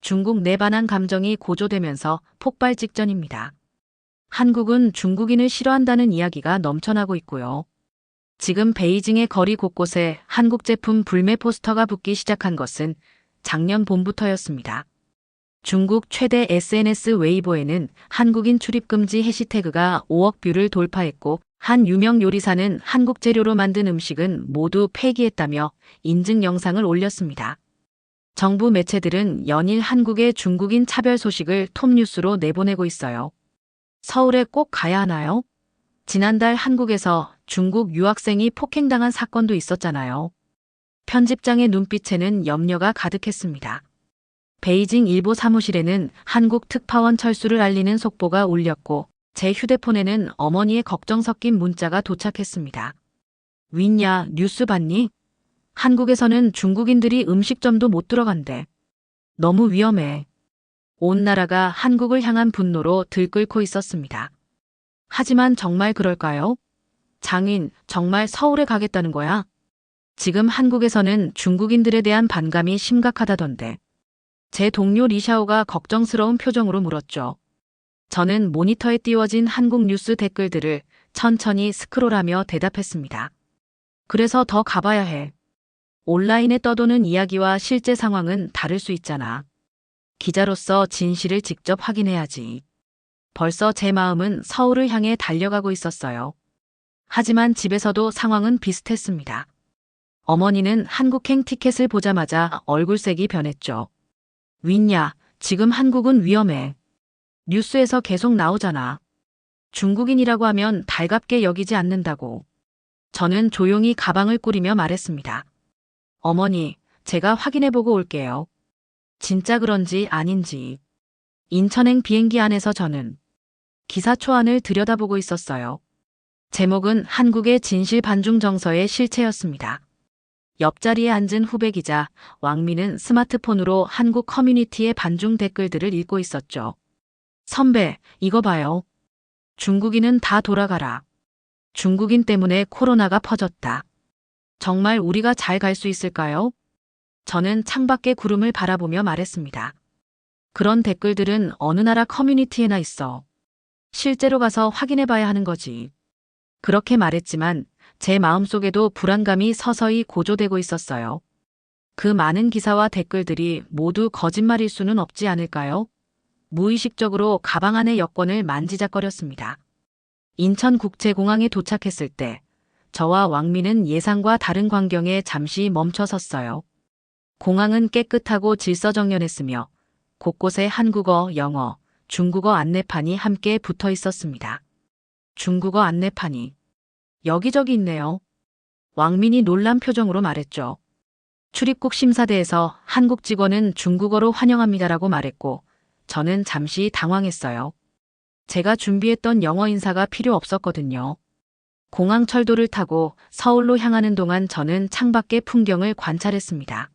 중국 내 반한 감정이 고조되면서 폭발 직전입니다. 한국은 중국인을 싫어한다는 이야기가 넘쳐나고 있고요. 지금 베이징의 거리 곳곳에 한국 제품 불매 포스터가 붙기 시작한 것은 작년 봄부터였습니다. 중국 최대 SNS 웨이보에는 한국인 출입 금지 해시태그가 5억 뷰를 돌파했고, 한 유명 요리사는 한국 재료로 만든 음식은 모두 폐기했다며 인증 영상을 올렸습니다. 정부 매체들은 연일 한국의 중국인 차별 소식을 톱뉴스로 내보내고 있어요. 서울에 꼭 가야 하나요? 지난달 한국에서 중국 유학생이 폭행당한 사건도 있었잖아요. 편집장의 눈빛에는 염려가 가득했습니다. 베이징 일보 사무실에는 한국 특파원 철수를 알리는 속보가 울렸고, 제 휴대폰에는 어머니의 걱정 섞인 문자가 도착했습니다. 윈야, 뉴스 봤니? 한국에서는 중국인들이 음식점도 못 들어간대. 너무 위험해. 온 나라가 한국을 향한 분노로 들끓고 있었습니다. 하지만 정말 그럴까요? 장인, 정말 서울에 가겠다는 거야? 지금 한국에서는 중국인들에 대한 반감이 심각하다던데. 제 동료 리샤오가 걱정스러운 표정으로 물었죠. 저는 모니터에 띄워진 한국 뉴스 댓글들을 천천히 스크롤하며 대답했습니다. 그래서 더 가봐야 해. 온라인에 떠도는 이야기와 실제 상황은 다를 수 있잖아. 기자로서 진실을 직접 확인해야지. 벌써 제 마음은 서울을 향해 달려가고 있었어요. 하지만 집에서도 상황은 비슷했습니다. 어머니는 한국행 티켓을 보자마자 얼굴색이 변했죠. 윈야, 지금 한국은 위험해. 뉴스에서 계속 나오잖아. 중국인이라고 하면 달갑게 여기지 않는다고. 저는 조용히 가방을 꾸리며 말했습니다. 어머니, 제가 확인해보고 올게요. 진짜 그런지 아닌지. 인천행 비행기 안에서 저는 기사 초안을 들여다보고 있었어요. 제목은 한국의 진실 반중 정서의 실체였습니다. 옆자리에 앉은 후배 기자 왕민은 스마트폰으로 한국 커뮤니티의 반중 댓글들을 읽고 있었죠. 선배, 이거 봐요. 중국인은 다 돌아가라. 중국인 때문에 코로나가 퍼졌다. 정말 우리가 잘 갈 수 있을까요? 저는 창밖의 구름을 바라보며 말했습니다. 그런 댓글들은 어느 나라 커뮤니티에나 있어. 실제로 가서 확인해 봐야 하는 거지. 그렇게 말했지만 제 마음속에도 불안감이 서서히 고조되고 있었어요. 그 많은 기사와 댓글들이 모두 거짓말일 수는 없지 않을까요? 무의식적으로 가방 안의 여권을 만지작거렸습니다. 인천국제공항에 도착했을 때 저와 왕민은 예상과 다른 광경에 잠시 멈춰 섰어요. 공항은 깨끗하고 질서정연했으며 곳곳에 한국어, 영어, 중국어 안내판이 함께 붙어 있었습니다. 중국어 안내판이 여기저기 있네요. 왕민이 놀란 표정으로 말했죠. 출입국 심사대에서 한국 직원은 중국어로 환영합니다라고 말했고, 저는 잠시 당황했어요. 제가 준비했던 영어 인사가 필요 없었거든요. 공항 철도를 타고 서울로 향하는 동안 저는 창밖의 풍경을 관찰했습니다.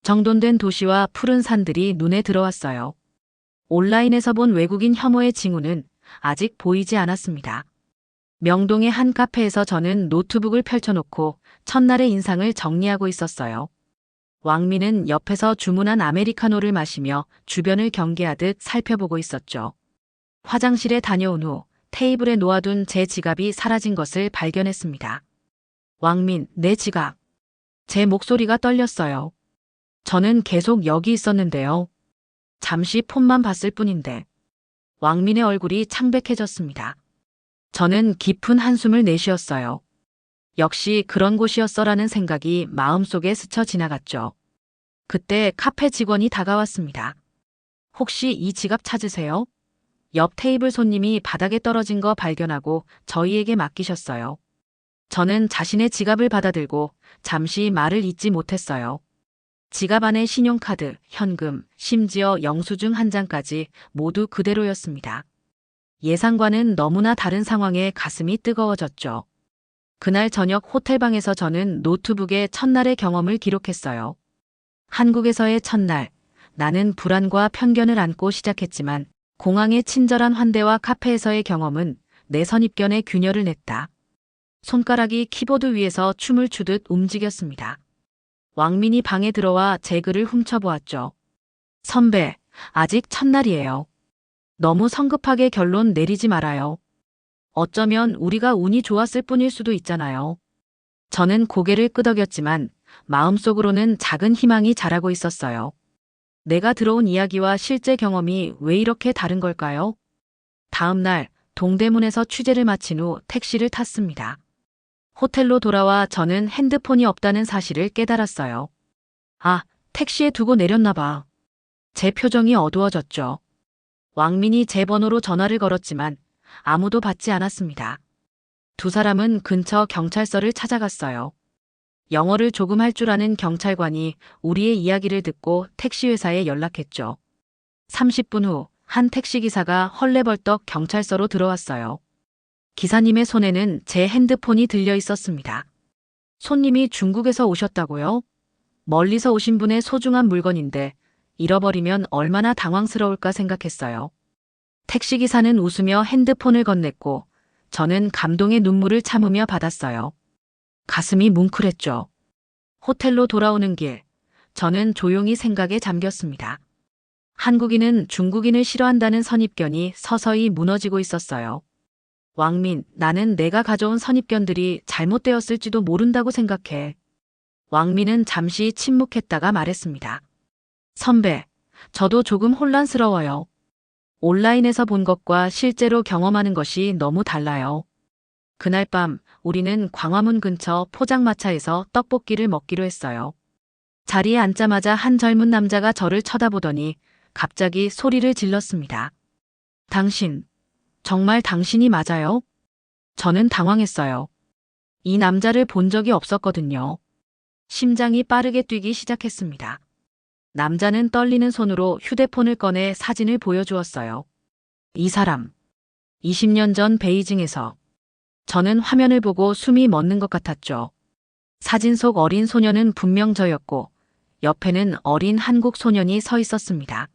정돈된 도시와 푸른 산들이 눈에 들어왔어요. 온라인에서 본 외국인 혐오의 징후는 아직 보이지 않았습니다. 명동의 한 카페에서 저는 노트북을 펼쳐놓고 첫날의 인상을 정리하고 있었어요. 왕민은 옆에서 주문한 아메리카노를 마시며 주변을 경계하듯 살펴보고 있었죠. 화장실에 다녀온 후 테이블에 놓아둔 제 지갑이 사라진 것을 발견했습니다. 왕민, 내 지갑. 제 목소리가 떨렸어요. 저는 계속 여기 있었는데요. 잠시 폰만 봤을 뿐인데. 왕민의 얼굴이 창백해졌습니다. 저는 깊은 한숨을 내쉬었어요. 역시 그런 곳이었어라는 생각이 마음속에 스쳐 지나갔죠. 그때 카페 직원이 다가왔습니다. 혹시 이 지갑 찾으세요? 옆 테이블 손님이 바닥에 떨어진 거 발견하고 저희에게 맡기셨어요. 저는 자신의 지갑을 받아들고 잠시 말을 잇지 못했어요. 지갑 안에 신용카드, 현금, 심지어 영수증 한 장까지 모두 그대로였습니다. 예상과는 너무나 다른 상황에 가슴이 뜨거워졌죠. 그날 저녁 호텔방에서 저는 노트북에 첫날의 경험을 기록했어요. 한국에서의 첫날, 나는 불안과 편견을 안고 시작했지만 공항의 친절한 환대와 카페에서의 경험은 내 선입견에 균열을 냈다. 손가락이 키보드 위에서 춤을 추듯 움직였습니다. 왕민이 방에 들어와 제 글을 훔쳐보았죠. 선배, 아직 첫날이에요. 너무 성급하게 결론 내리지 말아요. 어쩌면 우리가 운이 좋았을 뿐일 수도 있잖아요. 저는 고개를 끄덕였지만 마음속으로는 작은 희망이 자라고 있었어요. 내가 들어온 이야기와 실제 경험이 왜 이렇게 다른 걸까요? 다음 날 동대문에서 취재를 마친 후 택시를 탔습니다. 호텔로 돌아와 저는 핸드폰이 없다는 사실을 깨달았어요. 아, 택시에 두고 내렸나 봐. 제 표정이 어두워졌죠. 왕민이 제 번호로 전화를 걸었지만 아무도 받지 않았습니다. 두 사람은 근처 경찰서를 찾아갔어요. 영어를 조금 할 줄 아는 경찰관이 우리의 이야기를 듣고 택시회사에 연락했죠. 30분 후 한 택시기사가 헐레벌떡 경찰서로 들어왔어요. 기사님의 손에는 제 핸드폰이 들려 있었습니다. 손님이 중국에서 오셨다고요? 멀리서 오신 분의 소중한 물건인데 잃어버리면 얼마나 당황스러울까 생각했어요. 택시기사는 웃으며 핸드폰을 건넸고 저는 감동의 눈물을 참으며 받았어요. 가슴이 뭉클했죠. 호텔로 돌아오는 길, 저는 조용히 생각에 잠겼습니다. 한국인은 중국인을 싫어한다는 선입견이 서서히 무너지고 있었어요. 왕민, 나는 내가 가져온 선입견들이 잘못되었을지도 모른다고 생각해. 왕민은 잠시 침묵했다가 말했습니다. 선배, 저도 조금 혼란스러워요. 온라인에서 본 것과 실제로 경험하는 것이 너무 달라요. 그날 밤 우리는 광화문 근처 포장마차에서 떡볶이를 먹기로 했어요. 자리에 앉자마자 한 젊은 남자가 저를 쳐다보더니 갑자기 소리를 질렀습니다. 당신, 정말 당신이 맞아요? 저는 당황했어요. 이 남자를 본 적이 없었거든요. 심장이 빠르게 뛰기 시작했습니다. 남자는 떨리는 손으로 휴대폰을 꺼내 사진을 보여주었어요. 이 사람, 20년 전 베이징에서. 저는 화면을 보고 숨이 멎는 것 같았죠. 사진 속 어린 소녀는 분명 저였고 옆에는 어린 한국 소년이 서 있었습니다.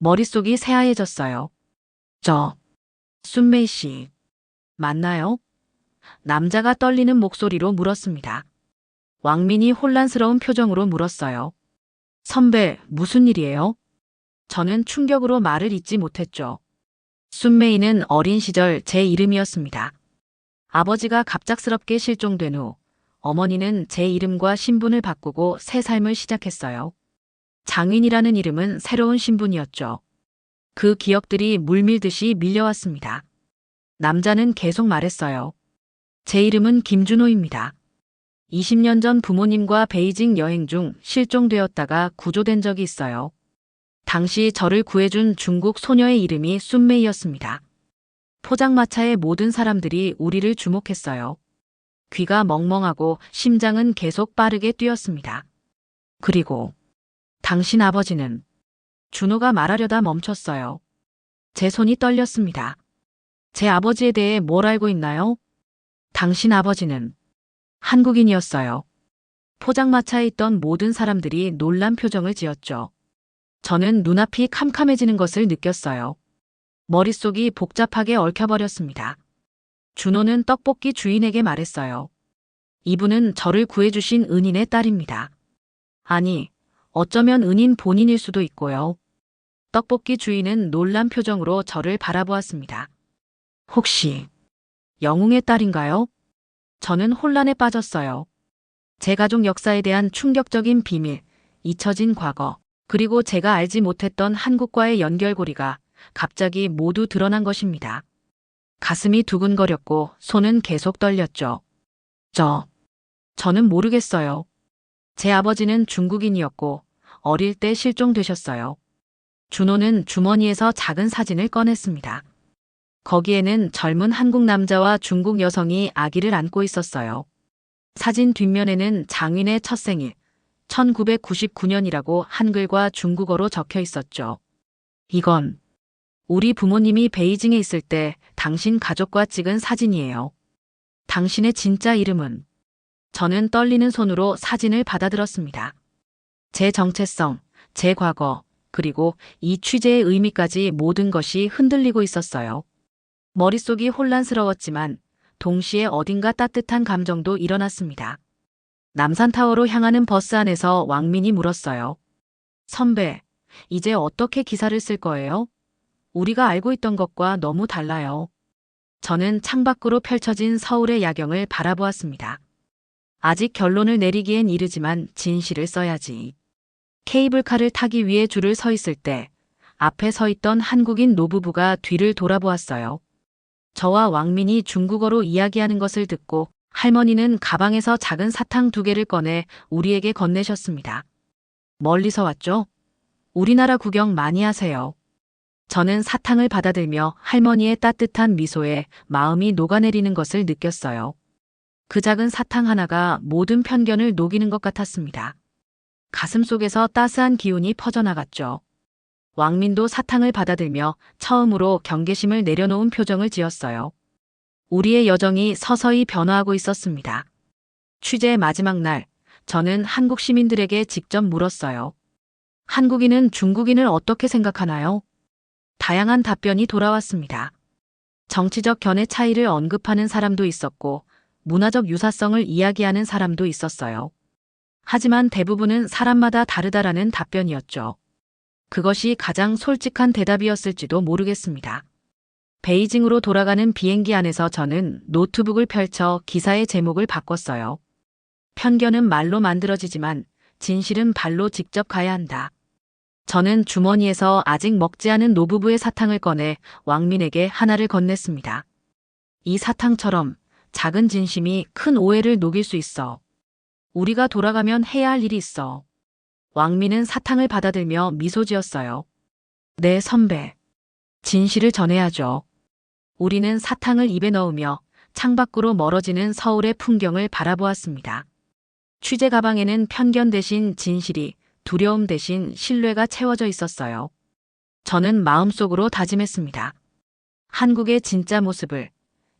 머릿속이 새하얘졌어요. 저, 순메이 씨, 맞나요? 남자가 떨리는 목소리로 물었습니다. 왕민이 혼란스러운 표정으로 물었어요. 선배, 무슨 일이에요? 저는 충격으로 말을 잇지 못했죠. 순메이는 어린 시절 제 이름이었습니다. 아버지가 갑작스럽게 실종된 후 어머니는 제 이름과 신분을 바꾸고 새 삶을 시작했어요. 장윈이라는 이름은 새로운 신분이었죠. 그 기억들이 물밀듯이 밀려왔습니다. 남자는 계속 말했어요. 제 이름은 김준호입니다. 20년 전 부모님과 베이징 여행 중 실종되었다가 구조된 적이 있어요. 당시 저를 구해준 중국 소녀의 이름이 순메이였습니다. 포장마차의 모든 사람들이 우리를 주목했어요. 귀가 멍멍하고 심장은 계속 빠르게 뛰었습니다. 그리고 당신 아버지는 준호가 말하려다 멈췄어요. 제 손이 떨렸습니다. 제 아버지에 대해 뭘 알고 있나요? 당신 아버지는 한국인이었어요. 포장마차에 있던 모든 사람들이 놀란 표정을 지었죠. 저는 눈앞이 캄캄해지는 것을 느꼈어요. 머릿속이 복잡하게 얽혀버렸습니다. 준호는 떡볶이 주인에게 말했어요. 이분은 저를 구해주신 은인의 딸입니다. 아니, 어쩌면 은인 본인일 수도 있고요. 떡볶이 주인은 놀란 표정으로 저를 바라보았습니다. 혹시 영웅의 딸인가요? 저는 혼란에 빠졌어요. 제 가족 역사에 대한 충격적인 비밀, 잊혀진 과거, 그리고 제가 알지 못했던 한국과의 연결고리가 갑자기 모두 드러난 것입니다. 가슴이 두근거렸고 손은 계속 떨렸죠. 저는 모르겠어요. 제 아버지는 중국인이었고 어릴 때 실종되셨어요. 준호는 주머니에서 작은 사진을 꺼냈습니다. 거기에는 젊은 한국 남자와 중국 여성이 아기를 안고 있었어요. 사진 뒷면에는 장윈의 첫 생일, 1999년이라고 한글과 중국어로 적혀 있었죠. 이건 우리 부모님이 베이징에 있을 때 당신 가족과 찍은 사진이에요. 당신의 진짜 이름은? 저는 떨리는 손으로 사진을 받아들었습니다. 제 정체성, 제 과거, 그리고 이 취재의 의미까지 모든 것이 흔들리고 있었어요. 머릿속이 혼란스러웠지만 동시에 어딘가 따뜻한 감정도 일어났습니다. 남산타워로 향하는 버스 안에서 왕민이 물었어요. 선배, 이제 어떻게 기사를 쓸 거예요? 우리가 알고 있던 것과 너무 달라요. 저는 창밖으로 펼쳐진 서울의 야경을 바라보았습니다. 아직 결론을 내리기엔 이르지만 진실을 써야지. 케이블카를 타기 위해 줄을 서 있을 때 앞에 서 있던 한국인 노부부가 뒤를 돌아보았어요. 저와 왕민이 중국어로 이야기하는 것을 듣고 할머니는 가방에서 작은 사탕 2개를 꺼내 우리에게 건네셨습니다. 멀리서 왔죠? 우리나라 구경 많이 하세요. 저는 사탕을 받아들며 할머니의 따뜻한 미소에 마음이 녹아내리는 것을 느꼈어요. 그 작은 사탕 하나가 모든 편견을 녹이는 것 같았습니다. 가슴속에서 따스한 기운이 퍼져나갔죠. 왕민도 사탕을 받아들며 처음으로 경계심을 내려놓은 표정을 지었어요. 우리의 여정이 서서히 변화하고 있었습니다. 취재 마지막 날, 저는 한국 시민들에게 직접 물었어요. 한국인은 중국인을 어떻게 생각하나요? 다양한 답변이 돌아왔습니다. 정치적 견해 차이를 언급하는 사람도 있었고, 문화적 유사성을 이야기하는 사람도 있었어요. 하지만 대부분은 사람마다 다르다라는 답변이었죠. 그것이 가장 솔직한 대답이었을지도 모르겠습니다. 베이징으로 돌아가는 비행기 안에서 저는 노트북을 펼쳐 기사의 제목을 바꿨어요. 편견은 말로 만들어지지만 진실은 발로 직접 가야 한다. 저는 주머니에서 아직 먹지 않은 노부부의 사탕을 꺼내 왕민에게 하나를 건넸습니다. 이 사탕처럼 작은 진심이 큰 오해를 녹일 수 있어. 우리가 돌아가면 해야 할 일이 있어. 왕민은 사탕을 받아들며 미소 지었어요. 네, 선배. 진실을 전해야죠. 우리는 사탕을 입에 넣으며 창밖으로 멀어지는 서울의 풍경을 바라보았습니다. 취재 가방에는 편견 대신 진실이, 두려움 대신 신뢰가 채워져 있었어요. 저는 마음속으로 다짐했습니다. 한국의 진짜 모습을,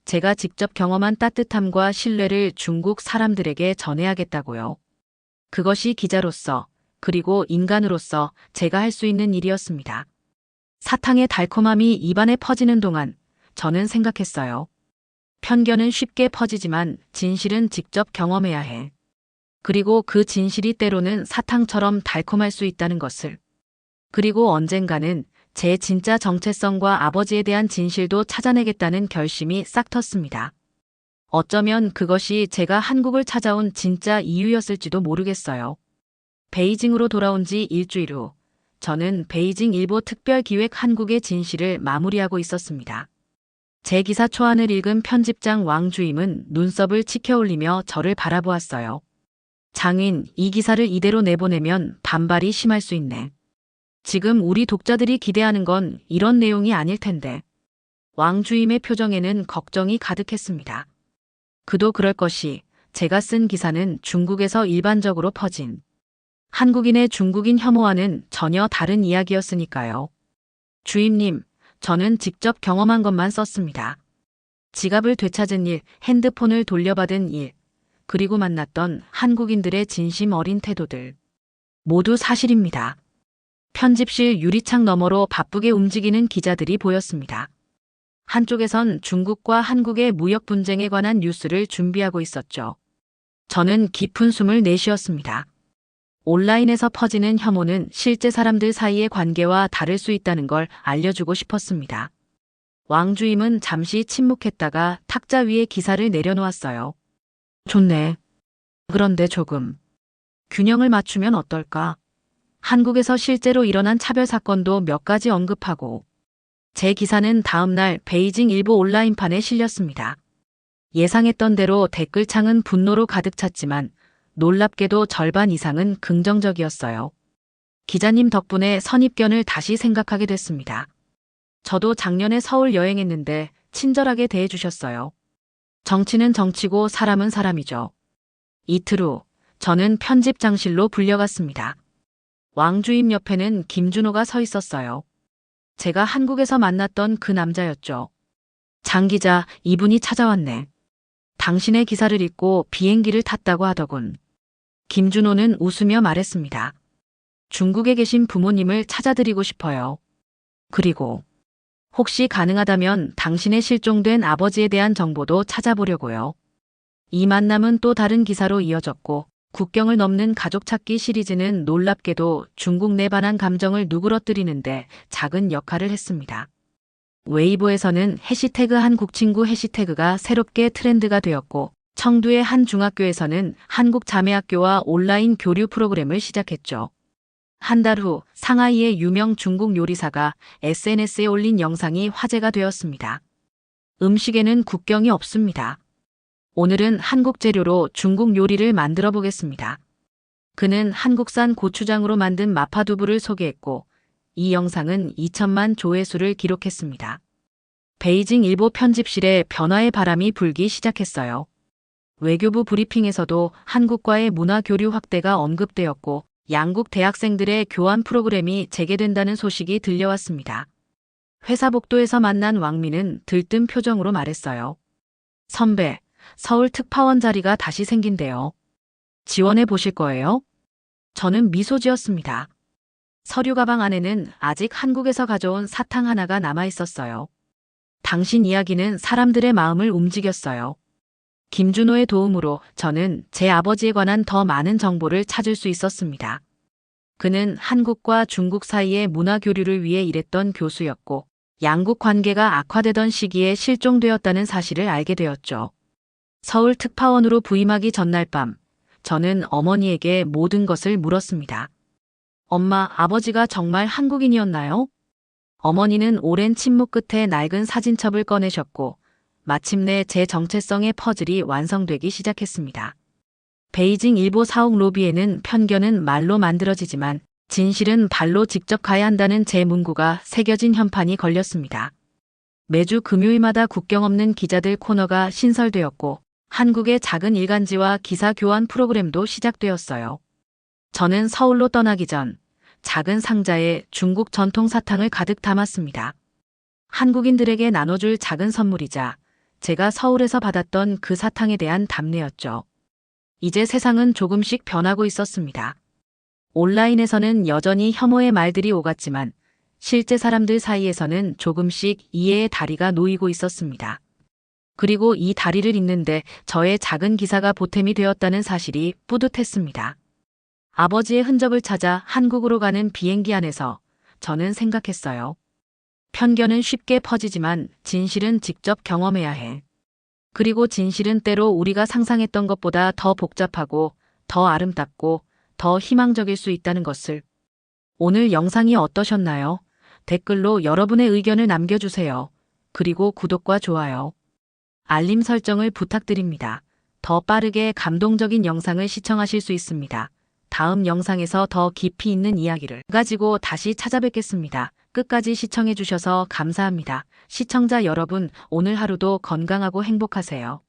제가 직접 경험한 따뜻함과 신뢰를 중국 사람들에게 전해야겠다고요. 그것이 기자로서, 그리고 인간으로서 제가 할 수 있는 일이었습니다. 사탕의 달콤함이 입안에 퍼지는 동안 저는 생각했어요. 편견은 쉽게 퍼지지만 진실은 직접 경험해야 해. 그리고 그 진실이 때로는 사탕처럼 달콤할 수 있다는 것을. 그리고 언젠가는 제 진짜 정체성과 아버지에 대한 진실도 찾아내겠다는 결심이 싹 텄습니다. 어쩌면 그것이 제가 한국을 찾아온 진짜 이유였을지도 모르겠어요. 베이징으로 돌아온 지 일주일 후, 저는 베이징 일보 특별기획 한국의 진실을 마무리하고 있었습니다. 제 기사 초안을 읽은 편집장 왕주임은 눈썹을 치켜올리며 저를 바라보았어요. 장인, 이 기사를 이대로 내보내면 반발이 심할 수 있네. 지금 우리 독자들이 기대하는 건 이런 내용이 아닐 텐데. 왕주임의 표정에는 걱정이 가득했습니다. 그도 그럴 것이, 제가 쓴 기사는 중국에서 일반적으로 퍼진 한국인의 중국인 혐오와는 전혀 다른 이야기였으니까요. 주임님, 저는 직접 경험한 것만 썼습니다. 지갑을 되찾은 일, 핸드폰을 돌려받은 일, 그리고 만났던 한국인들의 진심 어린 태도들. 모두 사실입니다. 편집실 유리창 너머로 바쁘게 움직이는 기자들이 보였습니다. 한쪽에선 중국과 한국의 무역 분쟁에 관한 뉴스를 준비하고 있었죠. 저는 깊은 숨을 내쉬었습니다. 온라인에서 퍼지는 혐오는 실제 사람들 사이의 관계와 다를 수 있다는 걸 알려주고 싶었습니다. 왕주임은 잠시 침묵했다가 탁자 위에 기사를 내려놓았어요. 좋네. 그런데 조금 균형을 맞추면 어떨까? 한국에서 실제로 일어난 차별 사건도 몇 가지 언급하고. 제 기사는 다음 날 베이징 일보 온라인판에 실렸습니다. 예상했던 대로 댓글창은 분노로 가득 찼지만 놀랍게도 절반 이상은 긍정적이었어요. 기자님 덕분에 선입견을 다시 생각하게 됐습니다. 저도 작년에 서울 여행했는데 친절하게 대해주셨어요. 정치는 정치고 사람은 사람이죠. 이틀 후 저는 편집장실로 불려갔습니다. 왕주임 옆에는 김준호가 서 있었어요. 제가 한국에서 만났던 그 남자였죠. 장 기자, 이분이 찾아왔네. 당신의 기사를 읽고 비행기를 탔다고 하더군. 김준호는 웃으며 말했습니다. 중국에 계신 부모님을 찾아드리고 싶어요. 그리고 혹시 가능하다면 당신의 실종된 아버지에 대한 정보도 찾아보려고요. 이 만남은 또 다른 기사로 이어졌고 국경을 넘는 가족 찾기 시리즈는 놀랍게도 중국 내 반한 감정을 누그러뜨리는데 작은 역할을 했습니다. 웨이보에서는 해시태그 한국친구 해시태그가 새롭게 트렌드가 되었고, 청두의 한 중학교에서는 한국 자매학교와 온라인 교류 프로그램을 시작했죠. 한 달 후 상하이의 유명 중국 요리사가 SNS에 올린 영상이 화제가 되었습니다. 음식에는 국경이 없습니다. 오늘은 한국 재료로 중국 요리를 만들어 보겠습니다. 그는 한국산 고추장으로 만든 마파두부를 소개했고, 이 영상은 2천만 조회수를 기록했습니다. 베이징 일보 편집실에 변화의 바람이 불기 시작했어요. 외교부 브리핑에서도 한국과의 문화 교류 확대가 언급되었고, 양국 대학생들의 교환 프로그램이 재개된다는 소식이 들려왔습니다. 회사 복도에서 만난 왕민은 들뜬 표정으로 말했어요. 선배, 서울 특파원 자리가 다시 생긴대요. 지원해 보실 거예요? 저는 미소 지었습니다. 서류 가방 안에는 아직 한국에서 가져온 사탕 하나가 남아 있었어요. 당신 이야기는 사람들의 마음을 움직였어요. 김준호의 도움으로 저는 제 아버지에 관한 더 많은 정보를 찾을 수 있었습니다. 그는 한국과 중국 사이의 문화 교류를 위해 일했던 교수였고, 양국 관계가 악화되던 시기에 실종되었다는 사실을 알게 되었죠. 서울 특파원으로 부임하기 전날 밤, 저는 어머니에게 모든 것을 물었습니다. 엄마, 아버지가 정말 한국인이었나요? 어머니는 오랜 침묵 끝에 낡은 사진첩을 꺼내셨고, 마침내 제 정체성의 퍼즐이 완성되기 시작했습니다. 베이징 일보 사옥 로비에는 편견은 말로 만들어지지만 진실은 발로 직접 가야 한다는 제 문구가 새겨진 현판이 걸렸습니다. 매주 금요일마다 국경 없는 기자들 코너가 신설되었고, 한국의 작은 일간지와 기사 교환 프로그램도 시작되었어요. 저는 서울로 떠나기 전 작은 상자에 중국 전통 사탕을 가득 담았습니다. 한국인들에게 나눠줄 작은 선물이자 제가 서울에서 받았던 그 사탕에 대한 답례였죠. 이제 세상은 조금씩 변하고 있었습니다. 온라인에서는 여전히 혐오의 말들이 오갔지만 실제 사람들 사이에서는 조금씩 이해의 다리가 놓이고 있었습니다. 그리고 이 다리를 잇는데 저의 작은 기사가 보탬이 되었다는 사실이 뿌듯했습니다. 아버지의 흔적을 찾아 한국으로 가는 비행기 안에서 저는 생각했어요. 편견은 쉽게 퍼지지만 진실은 직접 경험해야 해. 그리고 진실은 때로 우리가 상상했던 것보다 더 복잡하고 더 아름답고 더 희망적일 수 있다는 것을. 오늘 영상이 어떠셨나요? 댓글로 여러분의 의견을 남겨주세요. 그리고 구독과 좋아요, 알림 설정을 부탁드립니다. 더 빠르게 감동적인 영상을 시청하실 수 있습니다. 다음 영상에서 더 깊이 있는 이야기를 가지고 다시 찾아뵙겠습니다. 끝까지 시청해주셔서 감사합니다. 시청자 여러분, 오늘 하루도 건강하고 행복하세요.